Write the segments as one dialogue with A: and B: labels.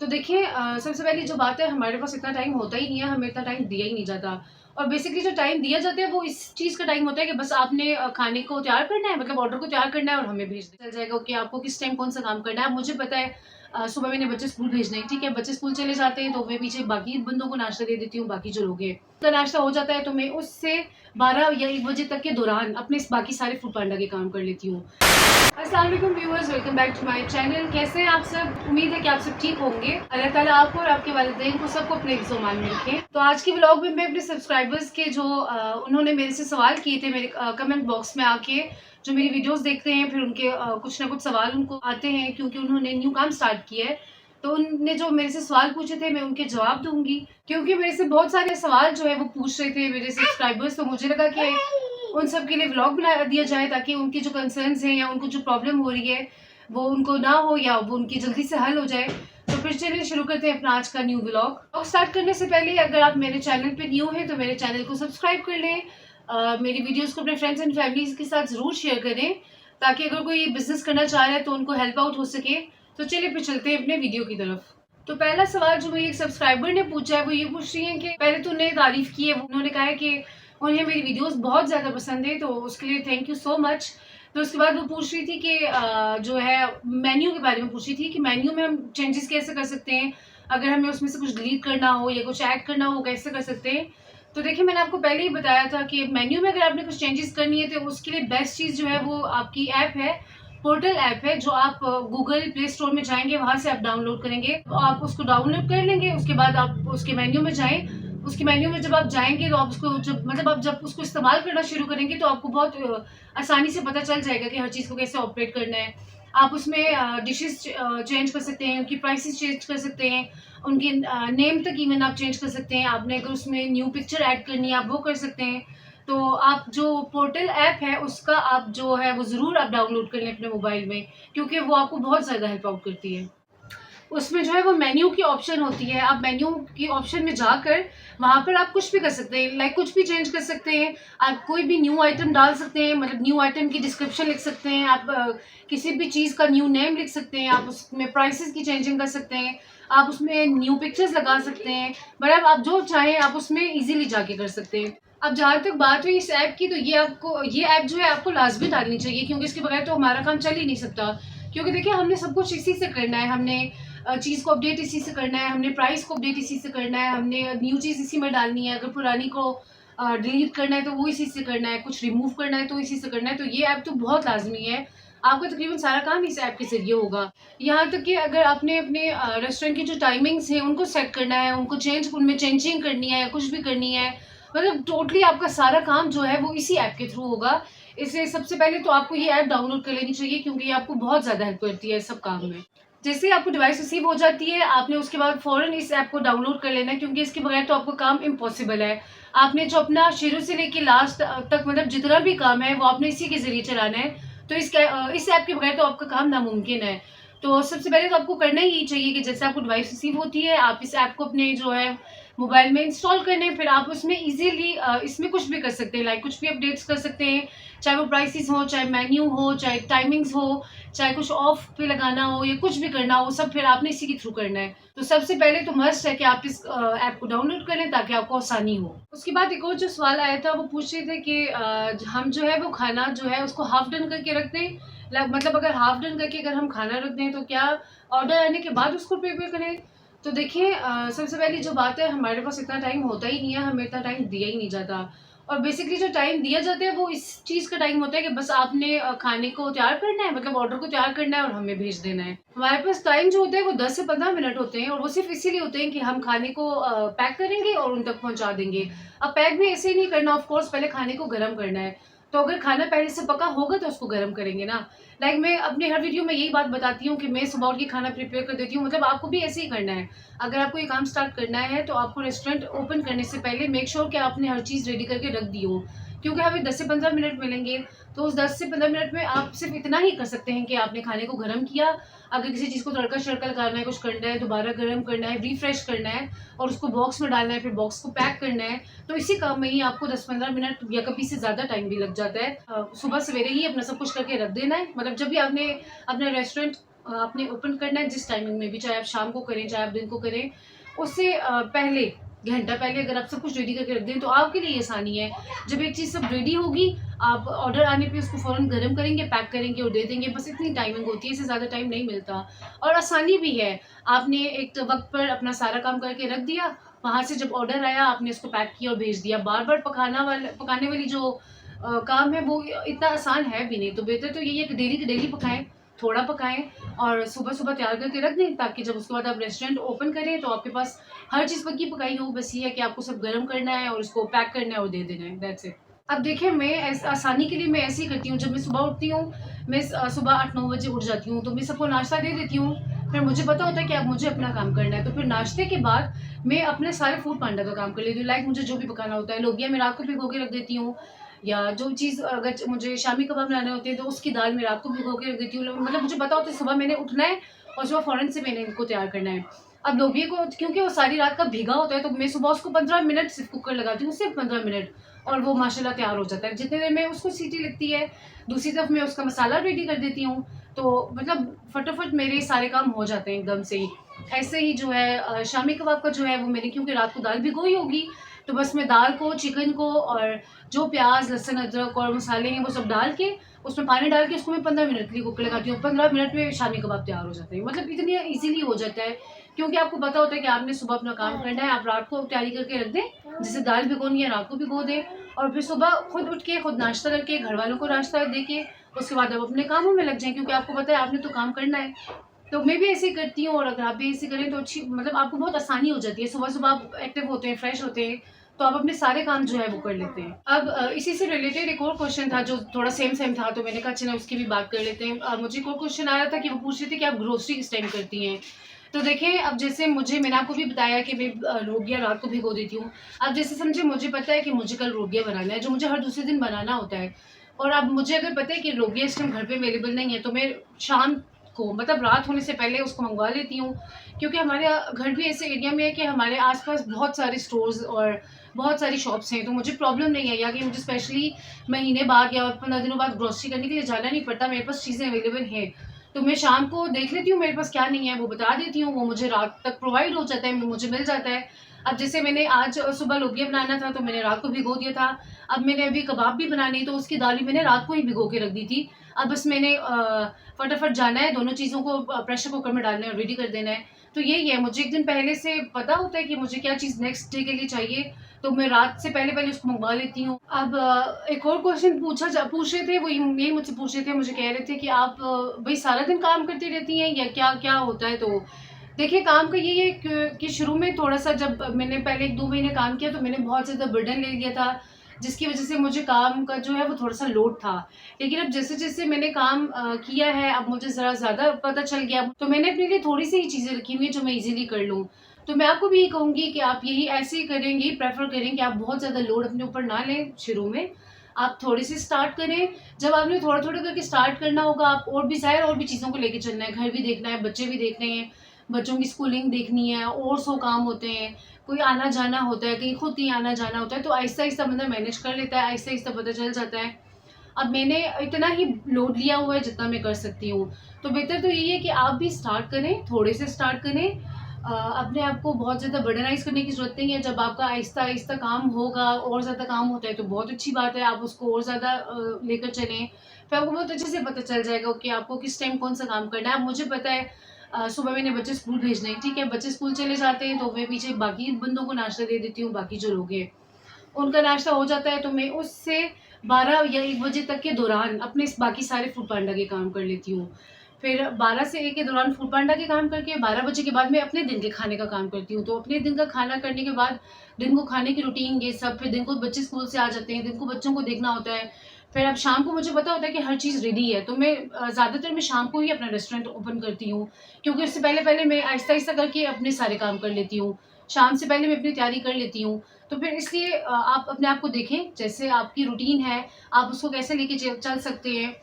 A: तो देखिए सबसे पहली जो बात है, हमारे पास इतना टाइम होता ही नहीं है, हमें इतना टाइम दिया ही नहीं जाता। और बेसिकली जो टाइम दिया जाता है वो इस चीज़ का टाइम होता है कि बस आपने खाने को तैयार करना है, मतलब ऑर्डर को तैयार करना है और हमें भेज चल जाएगा कि आपको किस टाइम कौन-सा काम करना है। अब मुझे पता है सुबह मैंने बच्चे स्कूल भेजने हैं, ठीक है? बच्चे स्कूल चले जाते हैं तो मैं पीछे बाकी बंदों को नाश्ता दे देती हूँ, बाकी जो लोग हैं। तो नाश्ता हो जाता है तो मैं उससे 12 या 1 बजे तक के दौरान अपने बाकी सारे फूड पांडा के काम कर लेती हूँ। अस्सलाम वालेकुम viewers, welcome back to my channel. कैसे हैं आप सब? उम्मीद है कि आप सब ठीक होंगे। अल्लाह ताला आपको और आपके वालिदैन को सबको अपने हिफ्ज़-ओ-अमान में रखे। तो आज की व्लॉग में मैं अपने सब्सक्राइबर्स के जो उन्होंने मेरे से सवाल किए थे मेरे कमेंट बॉक्स में आके, जो मेरी वीडियोस देखते हैं, फिर उनके कुछ ना कुछ सवाल उनको आते हैं क्योंकि उन्होंने न्यू काम स्टार्ट किया है। तो उनने जो मेरे से सवाल पूछे थे मैं उनके जवाब दूँगी, क्योंकि मेरे से बहुत सारे सवाल जो है वो पूछ रहे थे मेरे सब्सक्राइबर्स। तो मुझे लगा कि उन सब के लिए व्लॉग बना दिया जाए ताकि उनकी जो कंसर्न्स हैं या उनको जो प्रॉब्लम हो रही है वो उनको ना हो या वो उनकी जल्दी से हल हो जाए। तो फिर चलिए शुरू करते हैं अपना आज का न्यू व्लॉग। और स्टार्ट करने से पहले अगर आप मेरे चैनल पे न्यू हैं तो मेरे चैनल को सब्सक्राइब कर लें। मेरी वीडियोस को अपने फ्रेंड्स एंड फैमिलीज के साथ ज़रूर शेयर करें ताकि अगर कोई बिजनेस करना चाह रहा है तो उनको हेल्प आउट हो सके। तो चलिए फिर चलते हैं अपने वीडियो की तरफ। तो पहला सवाल जो मेरी एक सब्सक्राइबर ने पूछा है वो ये पूछ रही है कि पहले तो उन्होंने तारीफ की है, उन्होंने कहा है कि उन्हें मेरी वीडियोस बहुत ज़्यादा पसंद है, तो उसके लिए थैंक यू सो मच। तो उसके बाद वो पूछ रही थी कि जो है मेन्यू के बारे में पूछ रही थी कि मेन्यू में हम चेंजेस कैसे कर सकते हैं, अगर हमें उसमें से कुछ डिलीट करना हो या कुछ ऐड करना हो कैसे कर सकते हैं। तो देखिए मैंने आपको पहले ही बताया था कि मेन्यू में अगर आपने कुछ चेंजेस करनी है तो उसके लिए बेस्ट चीज़ जो है वो आपकी ऐप है, पोर्टल ऐप है, जो आप गूगल प्ले स्टोर में जाएंगे वहाँ से आप डाउनलोड करेंगे, तो आप उसको डाउनलोड कर लेंगे। उसके बाद आप उसके मेन्यू में जाएँ। उसके मेन्यू में जब आप जाएँगे तो आप उसको जब उसको इस्तेमाल करना शुरू करेंगे तो आपको बहुत आसानी से पता चल जाएगा कि हर चीज़ को कैसे ऑपरेट करना है। आप उसमें डिशेज़ चेंज कर सकते हैं, उनकी प्राइसेज़ चेंज कर सकते हैं, उनके नेम तक इवन आप चेंज कर सकते हैं। आपने अगर उसमें न्यू पिक्चर ऐड करनी है आप वो कर सकते हैं। तो आप जो पोर्टल ऐप है उसका आप जो है वो ज़रूर आप डाउनलोड कर लें अपने मोबाइल में, क्योंकि वो आपको बहुत ज़्यादा हेल्प आउट करती है। उसमें जो है वो मेन्यू की ऑप्शन होती है, आप मेन्यू की ऑप्शन में जाकर वहाँ पर आप कुछ भी कर सकते हैं, लाइक कुछ भी चेंज कर सकते हैं। आप कोई भी न्यू आइटम डाल सकते हैं, मतलब न्यू आइटम की डिस्क्रिप्शन लिख सकते हैं, आप किसी भी चीज़ का न्यू नेम लिख सकते हैं, आप उसमें प्राइसेस की चेंजिंग कर सकते हैं, आप उसमें न्यू पिक्चर्स लगा सकते हैं। मतलब आप जो चाहें आप उसमें ईज़िली जाके कर सकते हैं। अब जहाँ तक बात हुई इस ऐप की, तो ये ऐप जो है आपको लाज़मी डालनी चाहिए, क्योंकि इसके बगैर तो हमारा काम चल ही नहीं सकता। क्योंकि देखिए हमने सब कुछ इसी से करना है, हमने चीज़ को अपडेट इसी से करना है, हमने प्राइस को अपडेट इसी से करना है, हमने न्यू चीज़ इसी में डालनी है, अगर पुरानी को डिलीट करना है तो वो इसी से करना है, कुछ रिमूव करना है तो इसी से करना है। तो ये ऐप तो बहुत लाज़मी है, आपका तकरीबन सारा काम इस ऐप के ज़रिए होगा। यहाँ तक कि अगर आपने अपने रेस्टोरेंट की जो टाइमिंग्स हैं उनको सेट करना है, उनको उनमें चेंजिंग करनी है, कुछ भी करनी है, मतलब टोटली आपका सारा काम जो है वो इसी ऐप के थ्रू होगा। इसलिए सबसे पहले तो आपको ये ऐप डाउनलोड कर लेनी चाहिए, क्योंकि ये आपको बहुत ज़्यादा हेल्प करती है इस सब काम में। जैसे ही आपको डिवाइस रिसीव हो जाती है, आपने उसके बाद फ़ौरन इस ऐप को डाउनलोड कर लेना है, क्योंकि इसके बगैर तो आपका काम इम्पॉसिबल है। आपने जो अपना शुरू से लेके लास्ट तक मतलब जितना भी काम है, वो आपने इसी के ज़रिए चलाना है। तो इस ऐप के बगैर तो आपका काम नामुमकिन है। तो सबसे पहले तो आपको करना ही चाहिए कि जैसे आपको डिवाइस रिसीव होती है, आप इस ऐप को अपने जो है मोबाइल में इंस्टॉल कर लें। फिर आप उसमें ईज़िली इसमें कुछ भी कर सकते हैं, लाइक कुछ भी अपडेट्स कर सकते हैं, चाहे वो प्राइसेज़ हो, चाहे मेन्यू हो, चाहे टाइमिंग्स हो, चाहे कुछ ऑफ पे लगाना हो या कुछ भी करना हो, सब फिर आपने इसी के थ्रू करना है। तो सबसे पहले तो मस्ट है कि आप इस ऐप को डाउनलोड कर लें ताकि आपको आसानी हो। उसके बाद एक और जो सवाल आया था वो पूछ रहे थे कि हम जो है वो खाना जो है उसको हाफ डन करके रख दें, मतलब अगर हाफ डन करके अगर हम खाना रख दें तो क्या ऑर्डर आने के बाद उसको प्रिपेयर करें? तो देखिए सबसे पहली जो बात है, हमारे पास इतना टाइम होता ही नहीं है, हमें इतना टाइम दिया ही नहीं जाता। और बेसिकली जो टाइम दिया जाता है वो इस चीज़ का टाइम होता है कि बस आपने खाने को तैयार करना है, मतलब ऑर्डर को तैयार करना है और हमें भेज देना है। हमारे पास टाइम जो होता है वो 10 से 15 मिनट होते हैं, और वो सिर्फ़ इसीलिए होते हैं कि हम खाने को पैक करेंगे और उन तक पहुँचा देंगे। अब पैक भी ऐसे ही नहीं करना, ऑफ़ कोर्स पहले खाने को गरम करना है। तो अगर खाना पहले से पका होगा तो उसको गरम करेंगे ना। लाइक मैं अपने हर वीडियो में यही बात बताती हूँ कि मैं सुबह उठ के खाना प्रिपेयर कर देती हूँ, मतलब आपको भी ऐसे ही करना है। अगर आपको ये काम स्टार्ट करना है तो आपको रेस्टोरेंट ओपन करने से पहले मेक श्योर कि आपने हर चीज़ रेडी करके रख दी हो, क्योंकि हमें 10 से 15 मिनट मिलेंगे। तो उस 10 से 15 मिनट में आप सिर्फ इतना ही कर सकते हैं कि आपने खाने को गर्म किया, अगर किसी चीज़ को तड़का-शड़का लगाना है, कुछ करना है, दोबारा गर्म करना है, रिफ्रेश करना है और उसको बॉक्स में डालना है, फिर बॉक्स को पैक करना है। तो इसी काम में ही आपको 10-15 मिनट या कभी से ज़्यादा टाइम भी लग जाता है। सुबह सवेरे ही अपना सब कुछ करके रख देना है, मतलब जब भी आपने अपना रेस्टोरेंट आपने ओपन करना है जिस टाइमिंग में भी, चाहे आप शाम को करें, चाहे आप दिन को करें, उससे पहले घंटा पहले अगर आप सब कुछ रेडी करके रख दें तो आपके लिए आसानी है। जब एक चीज़ सब रेडी होगी, आप ऑर्डर आने पे उसको फ़ौरन गरम करेंगे, पैक करेंगे और दे देंगे, बस इतनी टाइमिंग होती है, इससे ज़्यादा टाइम नहीं मिलता और आसानी भी है। आपने एक वक़्त पर अपना सारा काम करके रख दिया, वहाँ से जब ऑर्डर आया आपने उसको पैक किया और भेज दिया। बार-बार पकाने वाली जो काम है वो इतना आसान है भी नहीं, तो बेहतर तो यही है कि डेली की डेली पकाएँ, थोड़ा पकाएँ और सुबह-सुबह तैयार करके रख दें, ताकि जब उसके बाद आप रेस्टोरेंट ओपन करें तो आपके पास हर चीज़ पकी पकाई हो। बस ये है कि आपको सब गरम करना है और उसको पैक करना है और दे देना है, दैट्स इट। अब देखिए, मैं आसानी के लिए मैं ऐसे ही करती हूँ, जब मैं सुबह उठती हूँ, मैं सुबह 8-9 बजे उठ जाती हूँ, तो मैं सबको नाश्ता दे देती हूँ। फिर मुझे पता होता है कि अब मुझे अपना काम करना है, तो फिर नाश्ते के बाद मैं अपने सारे फूड पांडा का काम कर लेती हूँ। लाइक मुझे जो भी पकाना होता है, लोबिया मैं रात को भिगो के रख देती हूँ, या जो चीज़ अगर मुझे शामी कबाब बनाने होते हैं तो उसकी दाल मैं रात को भिगो के रख देती हूँ। मतलब मुझे पता होता है सुबह मैंने उठना है और सुबह फ़ौरन से मैंने इनको तैयार करना है। अब लोबिया को क्योंकि वो सारी रात का भीगा होता है, तो मैं सुबह उसको 15 मिनट सिर्फ़ कुकर लगाती हूँ, सिर्फ़ 15 मिनट, और वो माशाल्लाह तैयार हो जाता है। जितने देर में उसको सीटी लगती है, दूसरी तरफ मैं उसका मसाला रेडी कर देती हूँ, तो मतलब फटाफट मेरे सारे काम हो जाते हैं एकदम से ही। ऐसे ही जो है शामी कबाब का जो है वो मैंने क्योंकि रात को दाल भिगोई होगी, तो बस मैं दाल को, चिकन को और जो प्याज़, लहसुन, अदरक और मसाले हैं वो सब डाल के, उसमें पानी डाल के उसको मैं 15 मिनट के लिए कुकर लगाती हूँ। 15 मिनट में शामी कबाब तैयार हो जाते हैं। मतलब इतनी ईज़िली हो जाता है, क्योंकि आपको पता होता है कि आपने सुबह अपना काम करना है, आप रात को तैयारी करके रख दें। जैसे दाल भिगोनी है, रात को भिगो दें और फिर सुबह खुद उठ के, खुद नाश्ता करके, घरवालों को नाश्ता दे के, उसके बाद आप अपने कामों में लग जाएँ, क्योंकि आपको पता है आपने तो काम करना है। तो मैं भी ऐसे ही करती हूँ, और अगर आप भी ऐसे करें तो अच्छी, मतलब आपको बहुत आसानी हो जाती है। सुबह-सुबह आप एक्टिव होते हैं, फ्रेश होते हैं, तो आप अपने सारे काम जो है वो कर लेते हैं। अब इसी से रिलेटेड एक और क्वेश्चन था जो थोड़ा सेम था, तो मैंने कहा चलो उसकी भी बात कर लेते हैं। मुझे एक और क्वेश्चन आ रहा था कि वो पूछ रहे थे कि आप ग्रोसरी किस टाइम करती हैं? तो देखिए, अब जैसे मैंने आपको भी बताया कि मैं लोबिया रात को भिगो देती हूँ। अब जैसे समझिए मुझे पता है कि मुझे कल लोबिया बनाना है, जो मुझे हर दूसरे दिन बनाना होता है, और अब मुझे अगर पता है कि लोबिया इस टाइम घर पे अवेलेबल नहीं है, तो मैं शाम को, मतलब रात होने से पहले उसको मँगवा लेती हूँ। क्योंकि हमारे घर भी ऐसे एरिया में है कि हमारे आस-पास बहुत सारे स्टोर्स और बहुत सारी शॉप्स हैं, तो मुझे प्रॉब्लम नहीं है, या कि मुझे स्पेशली महीने बाद या 15 दिनों बाद ग्रोसरी करने के लिए जाना नहीं पड़ता, मेरे पास चीज़ें अवेलेबल हैं। तो मैं शाम को देख लेती हूँ मेरे पास क्या नहीं है, वो बता देती हूँ, वो मुझे रात तक प्रोवाइड हो जाता है, मुझे मिल जाता है। अब जैसे मैंने आज सुबह लोबिया बनाना था, तो मैंने रात को भिगो दिया था। अब मैंने अभी कबाब भी बनाने हैं, तो उसकी दाल भी मैंने रात को ही भिगो के रख दी थी। अब बस मैंने फटाफट जाना है, दोनों चीज़ों को प्रेशर कुकर में डालना है और रेडी कर देना है। तो यही है, मुझे 1 दिन पहले से पता होता है कि मुझे क्या चीज़ नेक्स्ट डे के लिए चाहिए, तो मैं रात से पहले-पहले उसको मँगवा लेती हूँ। अब एक और क्वेश्चन पूछ रहे थे, वो यही मुझसे पूछ रहे थे, मुझे कह रहे थे कि आप भई सारा दिन काम करती रहती हैं या क्या-क्या होता है? तो देखिए, काम का यही है कि शुरू में थोड़ा-सा, जब मैंने पहले 1-2 महीने काम किया, तो मैंने बहुत ज़्यादा बर्डन ले लिया था, जिसकी वज़ह से मुझे काम का जो है वो थोड़ा-सा लोड था। लेकिन अब जैसे-जैसे मैंने काम किया है, अब मुझे ज़रा ज़्यादा पता चल गया, तो मैंने अपने लिए थोड़ी-सी ही चीज़ें रखी हुई हैं जो मैं ईज़िली कर लूँ। तो मैं आपको भी यही कहूँगी कि आप यही ऐसे ही करेंगी, प्रेफ़र करें कि आप बहुत ज़्यादा लोड अपने ऊपर ना लें शुरू में। आप थोड़े से स्टार्ट करें, जब आपने थोड़ा-थोड़ा करके स्टार्ट करना होगा, आप और भी ज़ाहिर और भी चीज़ों को लेके चलना है, घर भी देखना है, बच्चे भी देखने हैं, बच्चों की स्कूलिंग देखनी है, और 100 काम होते हैं, कोई आना-जाना होता है, कहीं खुद कहीं आना-जाना होता है, तो आहिस्ता-आहिस्ता बंदा मैनेज कर लेता है, आहिस्ता-आहिस्ता पता चल जाता है। अब मैंने इतना ही लोड लिया हुआ है जितना मैं कर सकती हूँ, तो बेहतर तो यही है कि आप भी स्टार्ट करें, थोड़े से स्टार्ट करें। अपने आप को बहुत ज़्यादा बर्डनाइज़ करने की ज़रूरत नहीं है, जब आपका आहिस्ता-आहिस्ता काम होगा, और ज़्यादा काम होता है तो बहुत अच्छी बात है, आप उसको और ज़्यादा लेकर चलें। फिर आपको बहुत अच्छे से पता चल जाएगा कि आपको किस टाइम कौन-सा काम करना है। अब मुझे पता है सुबह मैंने बच्चे स्कूल भेजने हैं, ठीक है? बच्चे स्कूल चले जाते हैं, तो मैं पीछे बाकी बंदों को नाश्ता दे देती हूँ, बाकी जो लोग हैं। उनका नाश्ता हो जाता है, तो मैं उससे 12 या 1 बजे तक के दौरान अपने बाकी सारे फूड पांडा के काम कर लेती हूँ। फिर 12 से 1 के दौरान फूड पांडा के काम करके 12 बजे के बाद मैं अपने दिन के खाने का काम करती हूँ। तो अपने दिन का खाना करने के बाद दिन को खाने की रूटीन ये सब, फिर दिन को बच्चे स्कूल से आ जाते हैं, दिन को बच्चों को देखना होता है। फिर अब शाम को मुझे पता होता है कि हर चीज़ रेडी है, तो मैं ज़्यादातर मैं शाम को ही अपना रेस्टोरेंट ओपन करती हूँ, क्योंकि उससे पहले-पहले मैं आहिस्ता-आहिस्ता करके अपने सारे काम कर लेती हूँ। शाम से पहले मैं अपनी तैयारी कर लेती हूँ। तो फिर इसलिए आप अपने आप को देखें, जैसे आपकी रूटीन है, आप उसको कैसे लेके चल सकते हैं।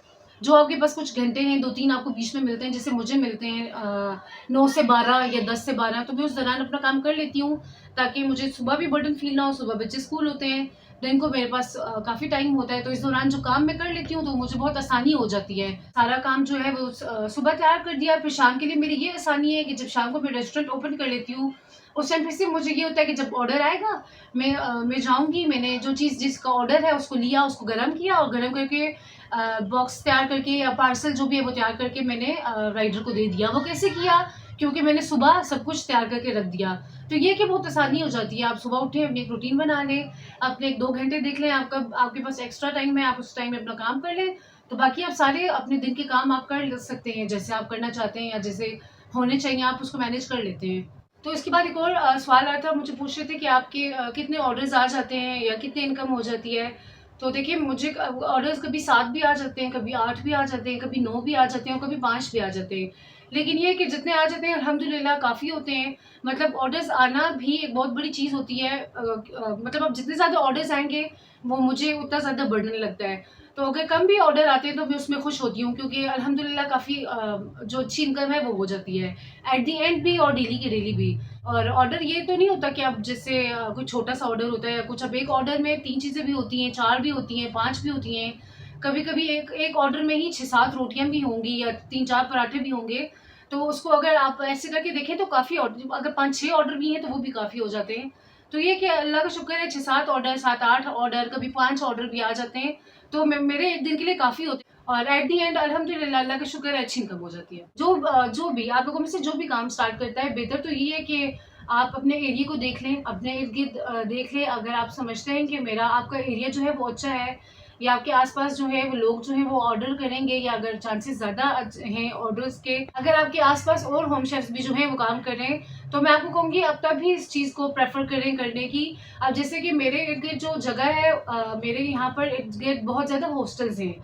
A: जो आपके पास कुछ घंटे हैं, 2-3 आपको बीच में मिलते हैं, जैसे मुझे मिलते हैं 9 से 12 या 10 से 12, तो मैं उस दौरान अपना काम कर लेती हूँ, ताकि मुझे सुबह भी बर्डन फ़ील ना हो। सुबह बच्चे स्कूल होते हैं, दिन को मेरे पास काफ़ी टाइम होता है, तो इस दौरान जो काम मैं कर लेती हूँ तो मुझे बहुत आसानी हो जाती है। सारा काम जो है वो सुबह तैयार कर दिया, फिर शाम के लिए मेरी ये आसानी है कि जब शाम को मैं रेस्टोरेंट ओपन कर लेती हूँ, उस टाइम फिर से मुझे ये होता है कि जब ऑर्डर आएगा मैं जाऊँगी, मैंने जो चीज़ जिसका ऑर्डर है उसको लिया, उसको गरम किया और गरम करके बॉक्स तैयार करके या पार्सल जो भी है वो तैयार करके मैंने राइडर को दे दिया। वो कैसे किया? क्योंकि मैंने सुबह सब कुछ तैयार करके रख दिया। तो ये कि बहुत आसानी हो जाती है। आप सुबह उठें, अपनी एक रूटीन बना लें, अपने 1-2 घंटे देख लें, आपके पास एक्स्ट्रा टाइम है, आप उस टाइम में अपना काम कर लें। तो बाकी आप सारे अपने दिन के काम आप कर ल सकते हैं, जैसे आप करना चाहते हैं या जैसे होने चाहिए, आप उसको मैनेज कर लेते हैं। तो इसके बाद एक और सवाल आया था, मुझे पूछ रहे थे कि आपके कितने ऑर्डर्स आ जाते हैं या कितनी इनकम हो जाती है? तो देखिए, मुझे ऑर्डर्स कभी 7 भी आ जाते हैं, कभी 8 भी आ जाते हैं, कभी 9 भी आ जाते हैं और कभी 5 भी आ जाते हैं। लेकिन ये है कि जितने आ जाते हैं अल्हम्दुलिल्लाह काफ़ी होते हैं। मतलब ऑर्डर्स आना भी एक बहुत बड़ी चीज़ होती है। मतलब अब जितने ज़्यादा ऑर्डर्स आएँगे, वो मुझे उतना ज़्यादा बर्डन लगता है। तो अगर कम भी ऑर्डर आते हैं तो मैं उसमें खुश होती हूँ, क्योंकि अल्हम्दुलिल्लाह काफ़ी जो अच्छी इनकम है वो हो जाती है। एट द एंड भी और डेली के डेली भी। और ऑर्डर ये तो नहीं होता कि अब जैसे कोई छोटा-सा ऑर्डर होता है या कुछ, अब एक ऑर्डर में 3 चीज़ें भी होती हैं, 4 भी होती हैं, 5 भी होती हैं। कभी-कभी एक एक ऑर्डर में ही 6-7 रोटियाँ भी होंगी या 3-4 पराठे भी होंगे। तो उसको अगर आप ऐसे करके देखें तो काफ़ी ऑर्डर, अगर 5-6 ऑर्डर भी हैं तो वो भी काफ़ी हो जाते हैं। तो ये कि अल्लाह का शुक्र है, 6-7 ऑर्डर, 7-8 ऑर्डर, कभी 5 ऑर्डर भी आ जाते हैं। तो मेरे 1 दिन के लिए काफ़ी होते हैं और एट द एंड अल्हम्दुलिल्लाह अल्लाह का शुक्र है, अच्छी इनकम हो जाती है। जो भी आप लोगों में से जो भी काम स्टार्ट करता है, बेहतर तो ये है कि आप अपने एरिया को देख लें, अपने इर्द-गिर्द देख लें। अगर आप समझते हैं कि मेरा आपका एरिया जो है वो अच्छा है या आपके आस-पास जो है वो लोग जो हैं वो ऑर्डर करेंगे, या अगर चांसेस ज़्यादा हैं ऑर्डर्स के, अगर आपके आस-पास और होम शेफ्स भी जो हैं वो काम कर रहे हैं, तो मैं आपको कहूँगी अब तभी इस चीज़ को प्रेफ़र करें करने की। अब जैसे कि मेरे इर्द-गिर्द जो जगह है, मेरे यहाँ पर इर्द-गिर्द बहुत ज़्यादा हॉस्टल्स हैं।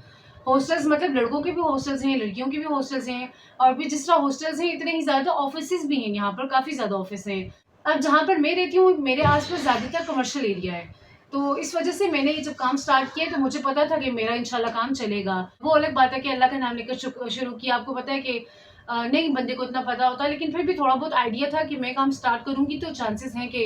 A: हॉस्टल्स मतलब लड़कों के भी हॉस्टल्स हैं, लड़कियों के भी हॉस्टल्स हैं, और भी जिस तरह हॉस्टल्स हैं, इतने ही ज़्यादा ऑफ़िसेज़ भी हैं यहाँ पर, काफ़ी ज़्यादा ऑफ़िस हैं। अब जहाँ पर मैं रहती हूँ, मेरे आस-पास ज़्यादातर कमर्शियल एरिया है। तो इस वज़ह से मैंने ये जब काम स्टार्ट किया, तो मुझे पता था कि मेरा इंशाल्लाह काम चलेगा। वो अलग बात है कि अल्लाह का नाम लेकर शुरू किया। आपको पता है कि नहीं बंदे को इतना पता होता, लेकिन फिर भी थोड़ा बहुत आइडिया था कि मैं काम स्टार्ट करूँगी तो चांसेस हैं कि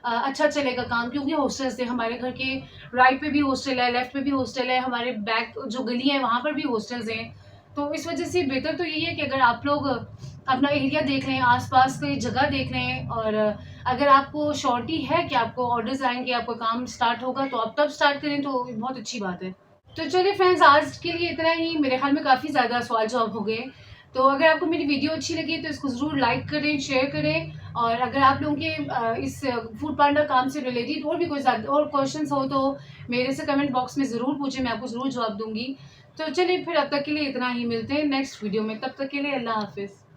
A: अच्छा चलेगा काम, क्योंकि हॉस्टल्स थे हमारे घर के राइट पे भी हॉस्टल है, लेफ्ट पे भी हॉस्टल है, हमारे बैक जो गली है वहाँ पर भी हॉस्टल्स हैं। तो इस वज़ह से बेहतर तो यही है कि अगर आप लोग अपना एरिया देख लें, आस-पास की जगह देख लें, और अगर आपको श्योरिटी है कि आपको ऑर्डर्स आएँगे, आपका काम स्टार्ट होगा, तो आप तब स्टार्ट करें तो बहुत अच्छी बात है। तो चलिए फ्रेंड्स, आज के लिए इतना ही। मेरे ख़्याल में काफ़ी ज़्यादा सवाल-जवाब हो गए। तो अगर आपको मेरी वीडियो अच्छी लगी तो इसको ज़रूर लाइक करें, शेयर करें, और अगर आप लोगों के इस फूड पांडा काम से रिलेटेड और भी कोई और क्वेश्चंस हो तो मेरे से कमेंट बॉक्स में ज़रूर पूछें, मैं आपको ज़रूर जवाब दूँगी। तो चलिए फिर अब तक के लिए इतना ही, मिलते हैं नेक्स्ट वीडियो में, तब तक के लिए अल्लाह हाफ़िज़।